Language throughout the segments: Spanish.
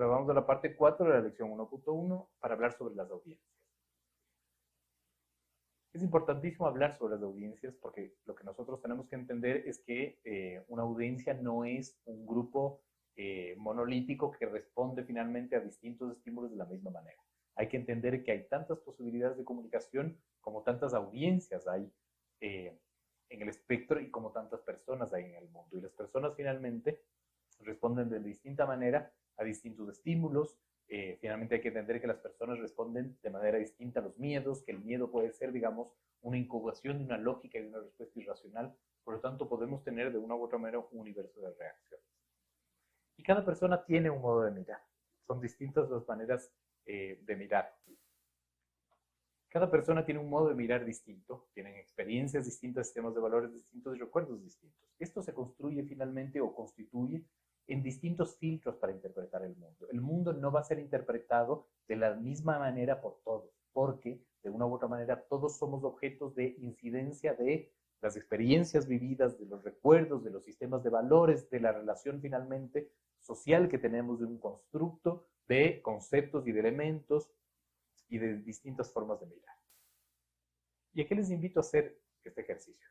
Ahora vamos a la parte 4 de la lección 1.1 para hablar sobre las audiencias. Es importantísimo hablar sobre las audiencias porque lo que nosotros tenemos que entender es que una audiencia no es un grupo monolítico que responde finalmente a distintos estímulos de la misma manera. Hay que entender que hay tantas posibilidades de comunicación como tantas audiencias hay en el espectro y como tantas personas hay en el mundo. Y las personas finalmente responden de distinta manera a distintos estímulos. Finalmente hay que entender que las personas responden de manera distinta a los miedos, que el miedo puede ser, digamos, una incubación de una lógica y de una respuesta irracional. Por lo tanto, podemos tener de una u otra manera un universo de reacciones. Y cada persona tiene un modo de mirar. Son distintas las maneras de mirar. Cada persona tiene un modo de mirar distinto, tienen experiencias distintas, sistemas de valores distintos y recuerdos distintos. Esto se construye finalmente o constituye en distintos filtros para interpretar el mundo. El mundo no va a ser interpretado de la misma manera por todos, porque de una u otra manera todos somos objetos de incidencia de las experiencias vividas, de los recuerdos, de los sistemas de valores, de la relación finalmente social que tenemos de un constructo de conceptos y de elementos y de distintas formas de mirar. ¿Y aquí les invito a hacer este ejercicio?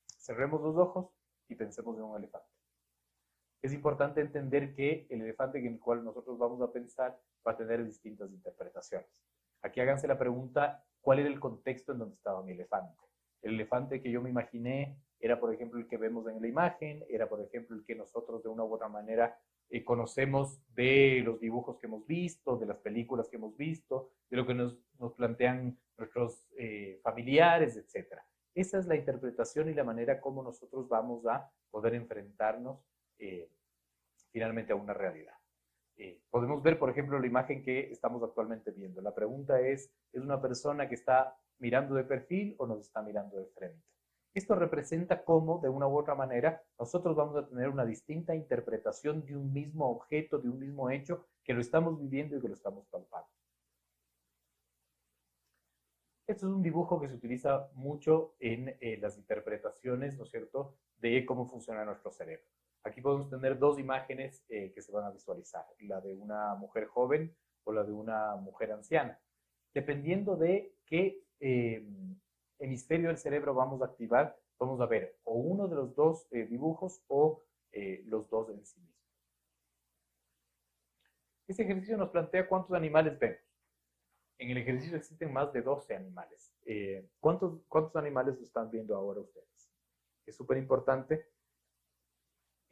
Cerremos los ojos y pensemos en un elefante. Es importante entender que el elefante en el cual nosotros vamos a pensar va a tener distintas interpretaciones. Aquí háganse la pregunta, ¿cuál era el contexto en donde estaba mi elefante? El elefante que yo me imaginé era, por ejemplo, el que vemos en la imagen, era, por ejemplo, el que nosotros de una u otra manera conocemos de los dibujos que hemos visto, de las películas que hemos visto, de lo que nos plantean nuestros familiares, etc. Esa es la interpretación y la manera como nosotros vamos a poder enfrentarnos finalmente a una realidad. Podemos ver, por ejemplo, la imagen que estamos actualmente viendo. La pregunta ¿es una persona que está mirando de perfil o nos está mirando de frente? Esto representa cómo, de una u otra manera, nosotros vamos a tener una distinta interpretación de un mismo objeto, de un mismo hecho, que lo estamos viviendo y que lo estamos palpando. Esto es un dibujo que se utiliza mucho en las interpretaciones, ¿no es cierto?, de cómo funciona nuestro cerebro. Aquí podemos tener dos imágenes que se van a visualizar, la de una mujer joven o la de una mujer anciana. Dependiendo de qué hemisferio del cerebro vamos a activar, vamos a ver o uno de los dos dibujos o los dos en sí mismos. Este ejercicio nos plantea cuántos animales vemos. En el ejercicio existen más de 12 animales. ¿Cuántos animales están viendo ahora ustedes? Es súper importante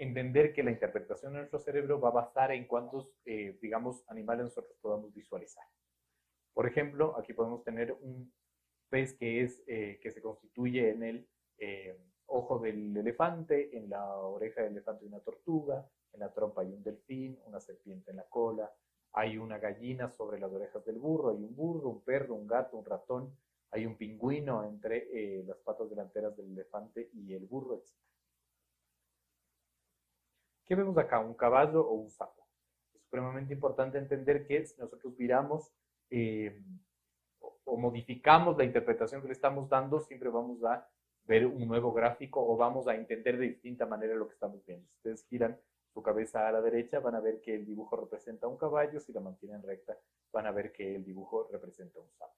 entender que la interpretación de nuestro cerebro va a basar en cuántos, digamos, animales nosotros podamos visualizar. Por ejemplo, aquí podemos tener un pez que se constituye en el ojo del elefante, en la oreja del elefante hay una tortuga, en la trompa hay un delfín, una serpiente en la cola, hay una gallina sobre las orejas del burro, hay un burro, un perro, un gato, un ratón, hay un pingüino entre las patas delanteras del elefante y el burro, etc. ¿Qué vemos acá? ¿Un caballo o un sapo? Es supremamente importante entender que si nosotros viramos o modificamos la interpretación que le estamos dando, siempre vamos a ver un nuevo gráfico o vamos a entender de distinta manera lo que estamos viendo. Si ustedes giran su cabeza a la derecha, van a ver que el dibujo representa un caballo. Si la mantienen recta, van a ver que el dibujo representa un sapo.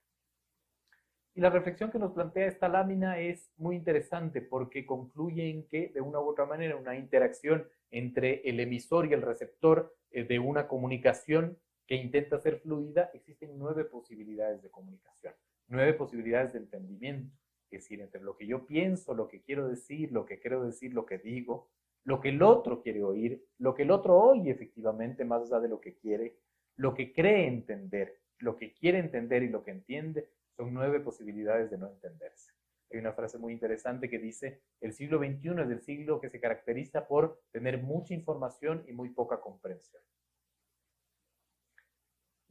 Y la reflexión que nos plantea esta lámina es muy interesante porque concluye en que, de una u otra manera, una interacción entre el emisor y el receptor de una comunicación que intenta ser fluida, existen 9 posibilidades de comunicación, 9 posibilidades de entendimiento. Es decir, entre lo que yo pienso, lo que quiero decir, lo que quiero decir, lo que digo, lo que el otro quiere oír, lo que el otro oye efectivamente, más allá de lo que quiere, lo que cree entender, lo que quiere entender y lo que entiende, son 9 posibilidades de no entenderse. Hay una frase muy interesante que dice, el siglo XXI es el siglo que se caracteriza por tener mucha información y muy poca comprensión.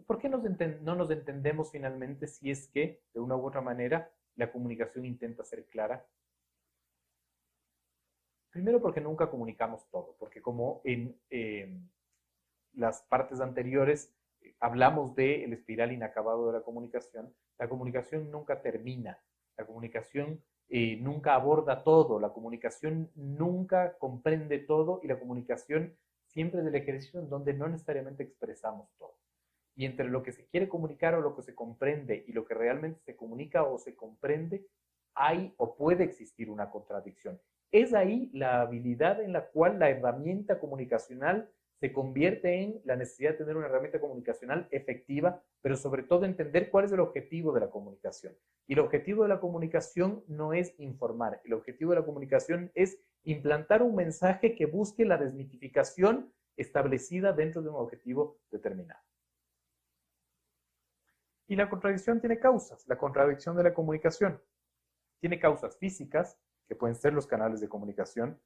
¿Por qué no nos entendemos finalmente si es que, de una u otra manera, la comunicación intenta ser clara? Primero porque nunca comunicamos todo, porque como en las partes anteriores hablamos del espiral inacabado de la comunicación nunca termina, la comunicación nunca aborda todo, la comunicación nunca comprende todo y la comunicación siempre es el ejercicio en donde no necesariamente expresamos todo. Y entre lo que se quiere comunicar o lo que se comprende y lo que realmente se comunica o se comprende, hay o puede existir una contradicción. Es ahí la habilidad en la cual la herramienta comunicacional se convierte en la necesidad de tener una herramienta comunicacional efectiva, pero sobre todo entender cuál es el objetivo de la comunicación. Y el objetivo de la comunicación no es informar, el objetivo de la comunicación es implantar un mensaje que busque la desmitificación establecida dentro de un objetivo determinado. Y la contradicción tiene causas, la contradicción de la comunicación. Tiene causas físicas, que pueden ser los canales de comunicación.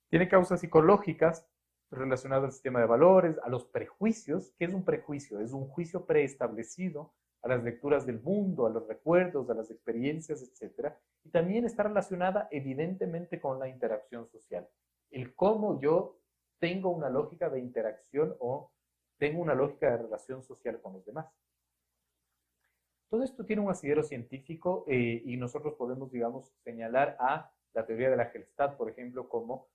Tiene causas psicológicas relacionadas al sistema de valores, a los prejuicios. ¿Qué es un prejuicio? Es un juicio preestablecido a las lecturas del mundo, a los recuerdos, a las experiencias, etc. Y también está relacionada evidentemente con la interacción social. El cómo yo tengo una lógica de interacción o tengo una lógica de relación social con los demás. Todo esto tiene un asidero científico y nosotros podemos, digamos, señalar a la teoría de la Gestalt, por ejemplo, como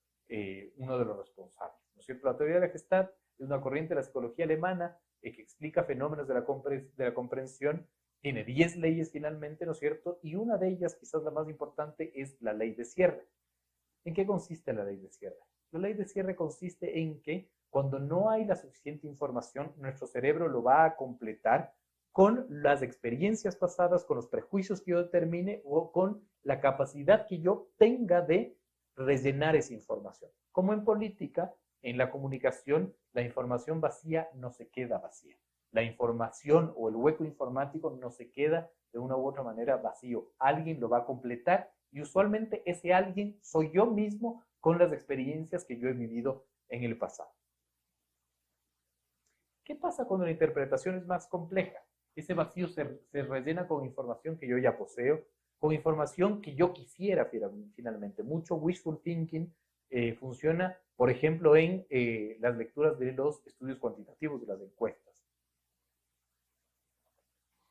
uno de los responsables, ¿no es cierto? La teoría de la Gestalt es una corriente de la psicología alemana que explica fenómenos de la comprensión, tiene 10 leyes finalmente, ¿no es cierto? Y una de ellas, quizás la más importante, es la ley de cierre. ¿En qué consiste la ley de cierre? La ley de cierre consiste en que cuando no hay la suficiente información, nuestro cerebro lo va a completar con las experiencias pasadas, con los prejuicios que yo determine o con la capacidad que yo tenga de rellenar esa información. Como en política, en la comunicación, la información vacía no se queda vacía. La información o el hueco informático no se queda de una u otra manera vacío. Alguien lo va a completar y usualmente ese alguien soy yo mismo con las experiencias que yo he vivido en el pasado. ¿Qué pasa cuando la interpretación es más compleja? Ese vacío se rellena con información que yo ya poseo, con información que yo quisiera finalmente. Mucho wishful thinking funciona, por ejemplo, en las lecturas de los estudios cuantitativos, de las encuestas.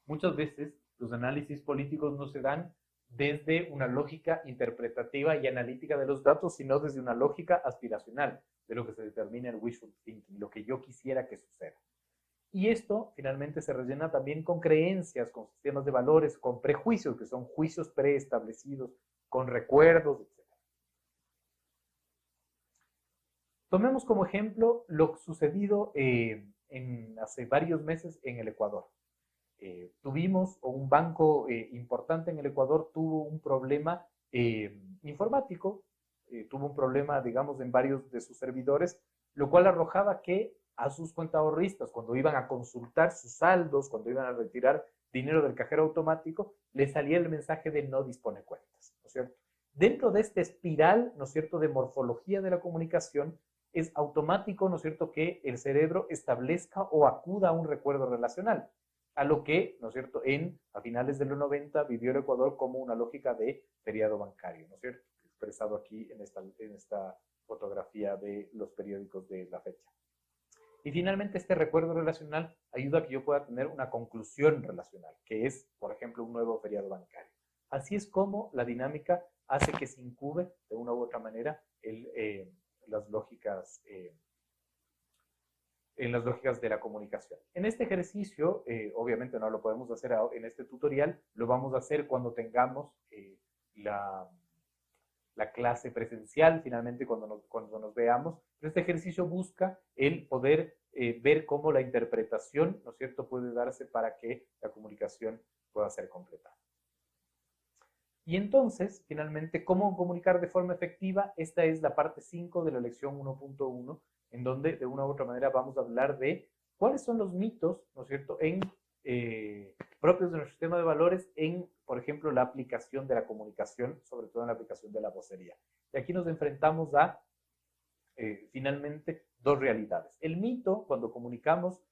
Muchas veces los análisis políticos no se dan desde una lógica interpretativa y analítica de los datos, sino desde una lógica aspiracional de lo que se determina el wishful thinking, lo que yo quisiera que suceda. Y esto finalmente se rellena también con creencias, con sistemas de valores, con prejuicios, que son juicios preestablecidos, con recuerdos, etc. Tomemos como ejemplo lo sucedido hace varios meses en el Ecuador. Tuvimos, o un banco importante en el Ecuador tuvo un problema informático, tuvo un problema, digamos, en varios de sus servidores, lo cual arrojaba que a sus cuentaahorristas, cuando iban a consultar sus saldos, cuando iban a retirar dinero del cajero automático, les salía el mensaje de no dispone cuentas, ¿no es cierto? Dentro de esta espiral, ¿no es cierto?, de morfología de la comunicación, es automático, ¿no es cierto?, que el cerebro establezca o acuda a un recuerdo relacional, a lo que, ¿no es cierto?, a finales de los 90 vivió el Ecuador como una lógica de feriado bancario, ¿no es cierto?, expresado aquí en esta fotografía de los periódicos de la fecha. Y finalmente este recuerdo relacional ayuda a que yo pueda tener una conclusión relacional, que es, por ejemplo, un nuevo feriado bancario. Así es como la dinámica hace que se incube de una u otra manera las lógicas de la comunicación. En este ejercicio, obviamente no lo podemos hacer en este tutorial, lo vamos a hacer cuando tengamos la clase presencial, finalmente cuando nos veamos. Pero este ejercicio busca el poder ver cómo la interpretación, ¿no es cierto?, puede darse para que la comunicación pueda ser completada. Y entonces, finalmente, ¿cómo comunicar de forma efectiva? Esta es la parte 5 de la lección 1.1, en donde de una u otra manera vamos a hablar de cuáles son los mitos, ¿no es cierto?, propios de nuestro sistema de valores en, por ejemplo, la aplicación de la comunicación, sobre todo en la aplicación de la vocería. Y aquí nos enfrentamos a, finalmente, dos realidades. El mito, cuando comunicamos,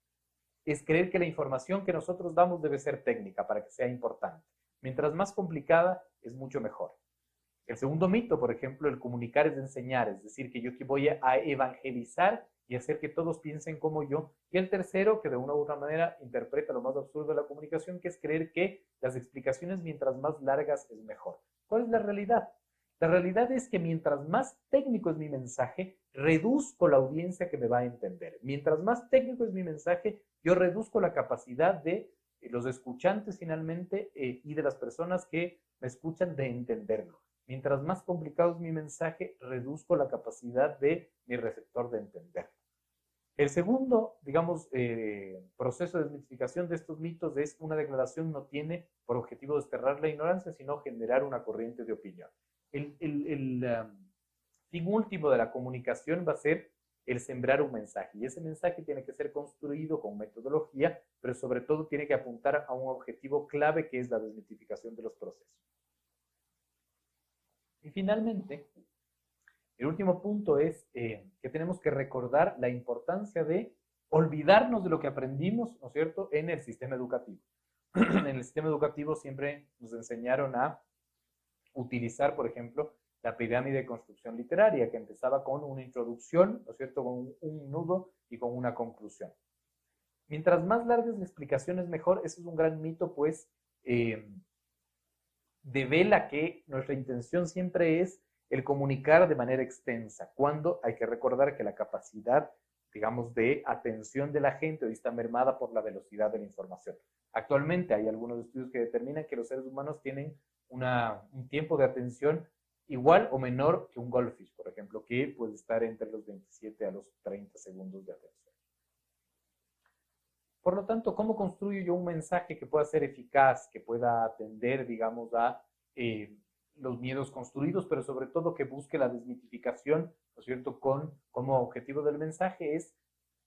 es creer que la información que nosotros damos debe ser técnica para que sea importante. Mientras más complicada, es mucho mejor. El segundo mito, por ejemplo, el comunicar es enseñar, es decir, que yo voy a evangelizar y hacer que todos piensen como yo. Y el tercero, que de una u otra manera interpreta lo más absurdo de la comunicación, que es creer que las explicaciones mientras más largas es mejor. ¿Cuál es la realidad? La realidad es que mientras más técnico es mi mensaje, reduzco la audiencia que me va a entender. Mientras más técnico es mi mensaje, yo reduzco la capacidad de los escuchantes finalmente y de las personas que me escuchan de entenderlo. Mientras más complicado es mi mensaje, reduzco la capacidad de mi receptor de entenderlo. El segundo, digamos, proceso de desmitificación de estos mitos es una declaración no tiene por objetivo desterrar la ignorancia, sino generar una corriente de opinión. El fin último de la comunicación va a ser el sembrar un mensaje. Y ese mensaje tiene que ser construido con metodología, pero sobre todo tiene que apuntar a un objetivo clave que es la desmitificación de los procesos. Y finalmente, el último punto es que tenemos que recordar la importancia de olvidarnos de lo que aprendimos, ¿no es cierto?, en el sistema educativo. En el sistema educativo siempre nos enseñaron a utilizar, por ejemplo, la pirámide de construcción literaria, que empezaba con una introducción, ¿no es cierto?, con un nudo y con una conclusión. Mientras más largas la explicación es mejor. Eso es un gran mito, pues devela que nuestra intención siempre es el comunicar de manera extensa, cuando hay que recordar que la capacidad, digamos, de atención de la gente hoy está mermada por la velocidad de la información. Actualmente hay algunos estudios que determinan que los seres humanos tienen un tiempo de atención igual o menor que un goldfish, por ejemplo, que puede estar entre los 27 a los 30 segundos de atención. Por lo tanto, ¿cómo construyo yo un mensaje que pueda ser eficaz, que pueda atender, digamos, a los miedos construidos, pero sobre todo que busque la desmitificación, ¿no es cierto?, como objetivo del mensaje es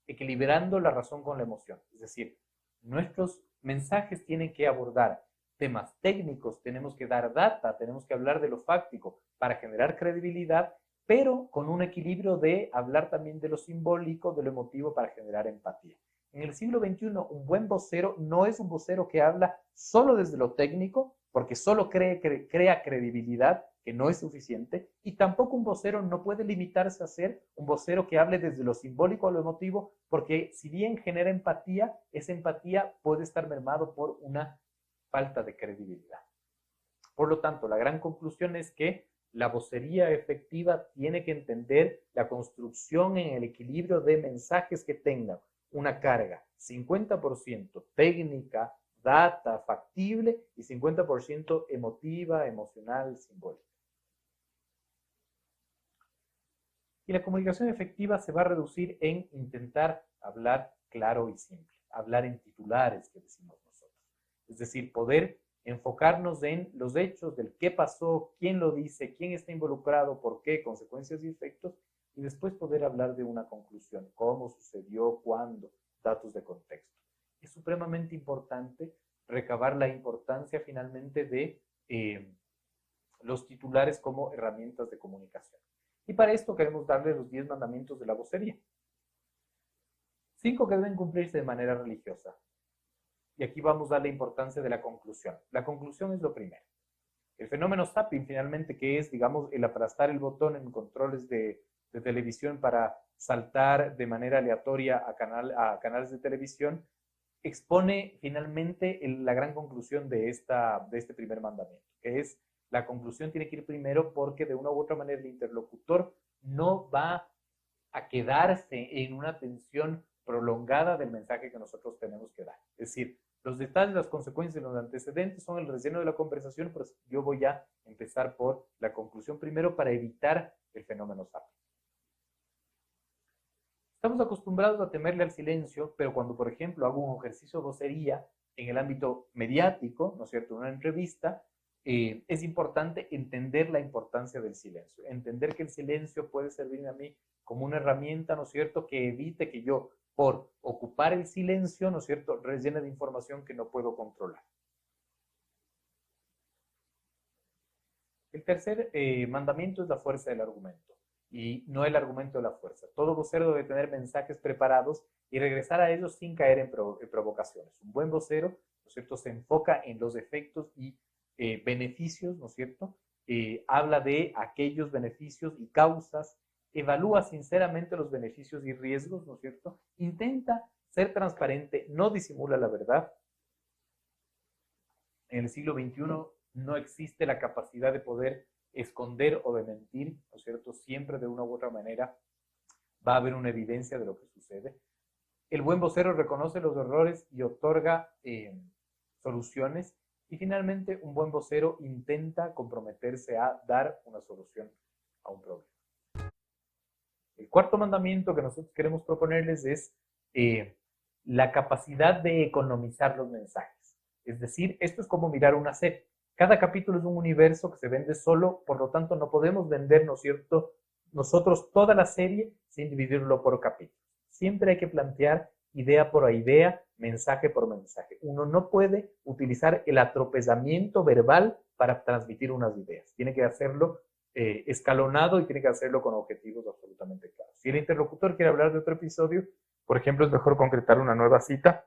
equilibrando la razón con la emoción. Es decir, nuestros mensajes tienen que abordar temas técnicos, tenemos que dar data, tenemos que hablar de lo fáctico para generar credibilidad, pero con un equilibrio de hablar también de lo simbólico, de lo emotivo para generar empatía. En el siglo XXI, un buen vocero no es un vocero que habla solo desde lo técnico, porque solo crea credibilidad, que no es suficiente, y tampoco un vocero no puede limitarse a ser un vocero que hable desde lo simbólico a lo emotivo, porque si bien genera empatía, esa empatía puede estar mermado por una falta de credibilidad. Por lo tanto, la gran conclusión es que la vocería efectiva tiene que entender la construcción en el equilibrio de mensajes que tengan una carga 50% técnica, data, factible, y 50% emotiva, emocional, simbólica. Y la comunicación efectiva se va a reducir en intentar hablar claro y simple, hablar en titulares, que decimos nosotros. Es decir, poder enfocarnos en los hechos, del qué pasó, quién lo dice, quién está involucrado, por qué, consecuencias y efectos, y después poder hablar de una conclusión, cómo sucedió, cuándo, datos de contexto. Es supremamente importante recabar la importancia finalmente de los titulares como herramientas de comunicación. Y para esto queremos darle los 10 mandamientos de la vocería. 5 que deben cumplirse de manera religiosa. Y aquí vamos a dar la importancia de la conclusión. La conclusión es lo primero. El fenómeno zapping, finalmente, que es, digamos, el aplastar el botón en controles de televisión para saltar de manera aleatoria a canales de televisión, expone finalmente la gran conclusión de este primer mandamiento, que es: la conclusión tiene que ir primero, porque de una u otra manera el interlocutor no va a quedarse en una atención prolongada del mensaje que nosotros tenemos que dar. Es decir, los detalles, las consecuencias y los antecedentes son el relleno de la conversación, pero yo voy a empezar por la conclusión primero para evitar el fenómeno zapping. Estamos acostumbrados a temerle al silencio, pero cuando, por ejemplo, hago un ejercicio de vocería en el ámbito mediático, ¿no es cierto?, en una entrevista, es importante entender la importancia del silencio, entender que el silencio puede servir a mí como una herramienta, ¿no es cierto?, que evite que yo, por ocupar el silencio, ¿no es cierto?, rellene de información que no puedo controlar. El tercer mandamiento es la fuerza del argumento, y no el argumento de la fuerza. Todo vocero debe tener mensajes preparados y regresar a ellos sin caer en provocaciones. Un buen vocero, ¿no es cierto?, se enfoca en los efectos y beneficios, ¿no es cierto?, habla de aquellos beneficios y causas, evalúa sinceramente los beneficios y riesgos, ¿no es cierto?, intenta ser transparente, no disimula la verdad. En el siglo XXI no existe la capacidad de poder esconder o de mentir, ¿no es cierto? Siempre de una u otra manera va a haber una evidencia de lo que sucede. El buen vocero reconoce los errores y otorga soluciones. Y finalmente, un buen vocero intenta comprometerse a dar una solución a un problema. El cuarto mandamiento que nosotros queremos proponerles es la capacidad de economizar los mensajes. Es decir, esto es como mirar una serie. Cada capítulo es un universo que se vende solo, por lo tanto no podemos vender, ¿no es cierto?, nosotros toda la serie sin dividirlo por capítulos. Siempre hay que plantear idea por idea, mensaje por mensaje. Uno no puede utilizar el atropellamiento verbal para transmitir unas ideas. Tiene que hacerlo escalonado y tiene que hacerlo con objetivos absolutamente claros. Si el interlocutor quiere hablar de otro episodio, por ejemplo, es mejor concretar una nueva cita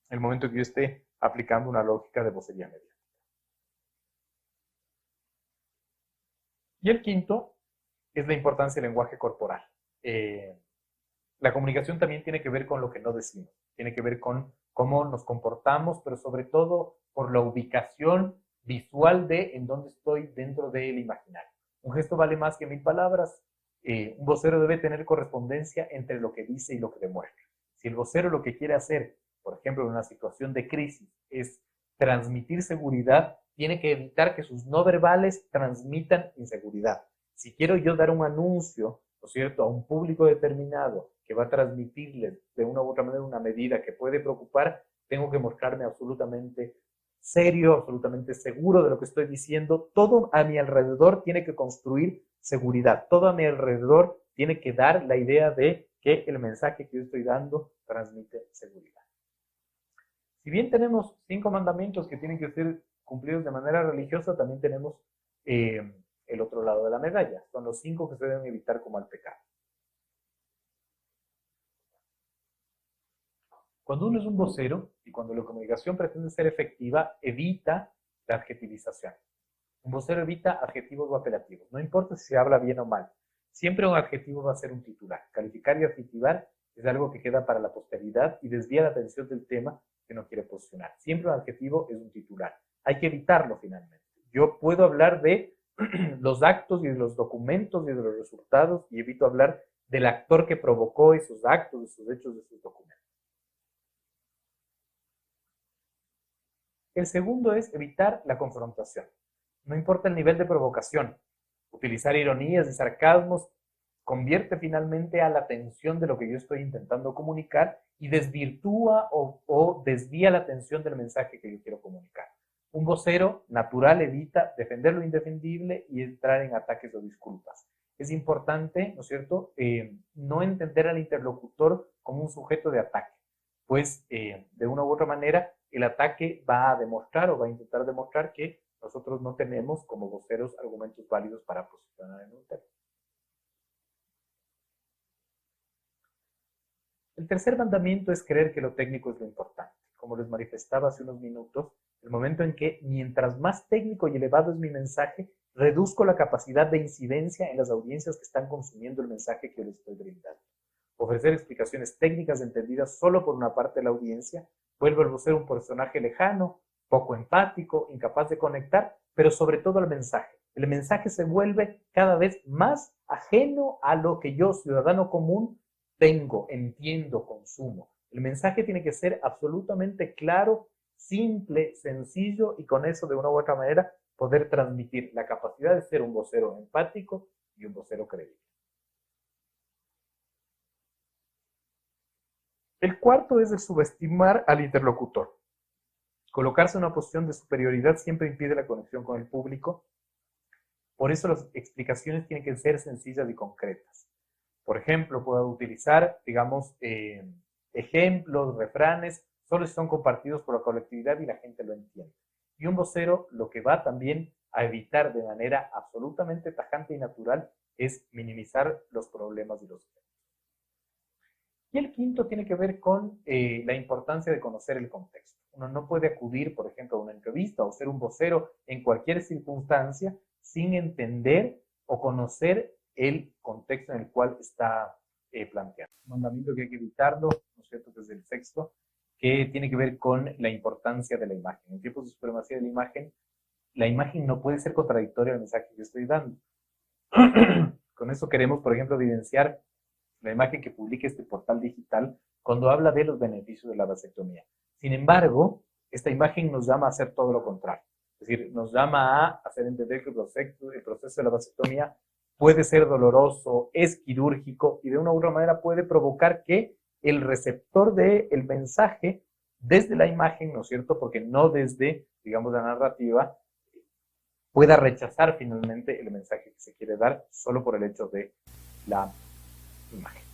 en el momento que yo esté aplicando una lógica de vocería mediática. Y el quinto es la importancia del lenguaje corporal. La comunicación también tiene que ver con lo que no decimos, tiene que ver con cómo nos comportamos, pero sobre todo por la ubicación visual de en dónde estoy dentro del imaginario. Un gesto vale más que 1000 palabras. Un vocero debe tener correspondencia entre lo que dice y lo que demuestra. Si el vocero lo que quiere hacer, por ejemplo, en una situación de crisis, es transmitir seguridad, tiene que evitar que sus no verbales transmitan inseguridad. Si quiero yo dar un anuncio, ¿no es cierto?, a un público determinado que va a transmitirles de una u otra manera una medida que puede preocupar, tengo que mostrarme absolutamente serio, absolutamente seguro de lo que estoy diciendo. Todo a mi alrededor tiene que construir seguridad. Todo a mi alrededor tiene que dar la idea de que el mensaje que yo estoy dando transmite seguridad. Si bien tenemos 5 mandamientos que tienen que ser cumplidos de manera religiosa, también tenemos el otro lado de la medalla. Son los 5 que se deben evitar como el pecado. Cuando uno es un vocero y cuando la comunicación pretende ser efectiva, evita la adjetivización. Un vocero evita adjetivos o apelativos. No importa si se habla bien o mal. Siempre un adjetivo va a ser un titular. Calificar y adjetivar es algo que queda para la posteridad y desvía la atención del tema que no quiere posicionar. Siempre un adjetivo es un titular. Hay que evitarlo finalmente. Yo puedo hablar de los actos y de los documentos y de los resultados y evito hablar del actor que provocó esos actos, esos hechos, esos documentos. El segundo es evitar la confrontación. No importa el nivel de provocación. Utilizar ironías y sarcasmos convierte finalmente a la atención de lo que yo estoy intentando comunicar y desvirtúa o desvía la atención del mensaje que yo quiero comunicar. Un vocero natural evita defender lo indefendible y entrar en ataques o disculpas. Es importante, ¿no es cierto?, no entender al interlocutor como un sujeto de ataque, pues de una u otra manera el ataque va a demostrar o va a intentar demostrar que nosotros no tenemos como voceros argumentos válidos para posicionar en un tema. El tercer mandamiento es creer que lo técnico es lo importante. Como les manifestaba hace unos minutos, el momento en que mientras más técnico y elevado es mi mensaje, reduzco la capacidad de incidencia en las audiencias que están consumiendo el mensaje que yo les estoy brindando. Ofrecer explicaciones técnicas entendidas solo por una parte de la audiencia vuelve al vocero un personaje lejano, poco empático, incapaz de conectar, pero sobre todo al mensaje. El mensaje se vuelve cada vez más ajeno a lo que yo, ciudadano común, tengo, entiendo, consumo. El mensaje tiene que ser absolutamente claro, simple, sencillo y con eso de una u otra manera poder transmitir la capacidad de ser un vocero empático y un vocero creíble. El cuarto es el subestimar al interlocutor. Colocarse en una posición de superioridad siempre impide la conexión con el público. Por eso las explicaciones tienen que ser sencillas y concretas. Por ejemplo, puedo utilizar, digamos, ejemplos, refranes, solo si son compartidos por la colectividad y la gente lo entiende. Y un vocero lo que va también a evitar de manera absolutamente tajante y natural es minimizar los problemas y los efectos. Y el quinto tiene que ver con la importancia de conocer el contexto. Uno no puede acudir, por ejemplo, a una entrevista o ser un vocero en cualquier circunstancia sin entender o conocer el contexto en el cual está planteado. Un mandamiento que hay que evitarlo, ¿no es cierto?, desde el sexto, que tiene que ver con la importancia de la imagen. En tiempos de supremacía de la imagen, la imagen no puede ser contradictoria al mensaje que estoy dando. Con eso queremos, por ejemplo, evidenciar la imagen que publica este portal digital cuando habla de los beneficios de la vasectomía. Sin embargo, esta imagen nos llama a hacer todo lo contrario. Es decir, nos llama a hacer entender que el proceso de la vasectomía puede ser doloroso, es quirúrgico y de una u otra manera puede provocar que el receptor del mensaje desde la imagen, ¿no es cierto? Porque no desde, digamos, la narrativa, pueda rechazar finalmente el mensaje que se quiere dar solo por el hecho de la imagen.